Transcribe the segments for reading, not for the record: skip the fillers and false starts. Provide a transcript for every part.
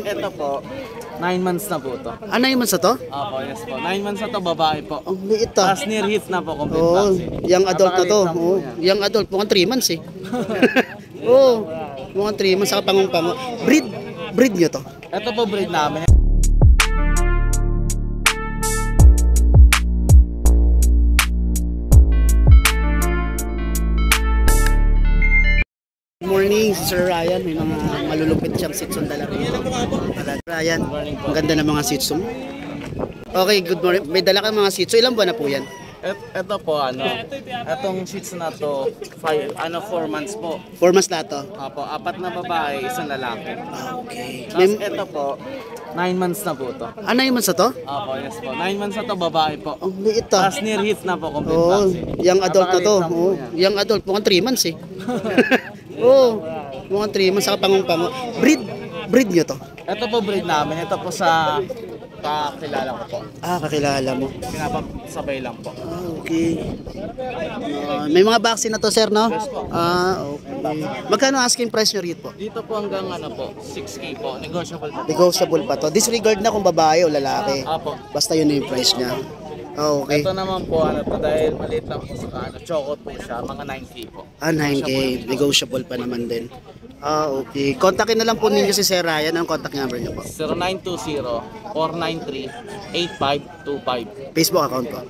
Ito po, 9 months na po to. Ah, 9 months na to? Opo, yes po. 9 months na to, babae po. Ang liit ah. Tapos near hit na po, complete Oh, vaccine. young adult na to. Napakaliit lang po Oh, yan. young adult. Mukhang 3 months eh. Oh, mukhang 3 months. Saka pangung-pango. Breed nyo to? Ito po breed namin. Good morning, Sir Ryan. May mga malulupit siyang Shih Tzu dala rito. Ryan, ang ganda ng mga Shih Tzu. Okay, good morning. May dala kang mga Shih Tzu. Ilang buwan na po yan? Ito po, itong Shih Tzu na to, 4 months po. 4 months lahat to? Opo, 4 na babae, 1 lalaki. Okay. Tapos ito po, 9 months na po to. Ah, 9 months na to? Opo, yes po. 9 months na to, babae po. Ang liit ah. Tapos near hit na po, complete Oh, vaccine. young adult na to. Napakaliit lang po Oh, yan. young adult. Mukhang 3 months eh. Oh, mukhang 3 months. Saka pangung-pango. Breed nyo to? Ito po breed namin. Ito po sa kakilala ko po. Ah, kakilala mo. Pinapasabay lang po. Ah, okay. May mga vaccine na to, sir, no? Yes po. Ah, okay. Magkano asking price nyo rito po? Dito po hanggang 6K po. Negotiable po. Negotiable pa to. Disregard na kung babae o lalaki. Apo. Basta yun na yung price niya. Ah, okay. Ito naman po, dahil maliit lang po sa chocolate po siya, mga 9K po. Ah, 9K. Negotiable pa naman din. Ah, okay. Kontakin na lang po ninyo si Sir Ryan. Anong contact number niyo po? 0920-493-8525. Facebook account po.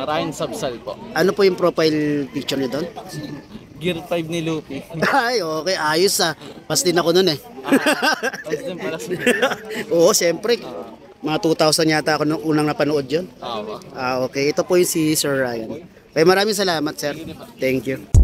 Ryan Sabsal po. Ano po yung profile picture niyo doon? Gear 5 ni Lupi. Ay, okay. Ayos ah. Pas din ako nun eh. Tapos din pala sa Oo, siyempre. Mga 2,000 yata ako nung unang napanood yun. Apo. Ah, okay. Ito po yung si Sir Ryan. Okay, maraming salamat, sir. Thank you.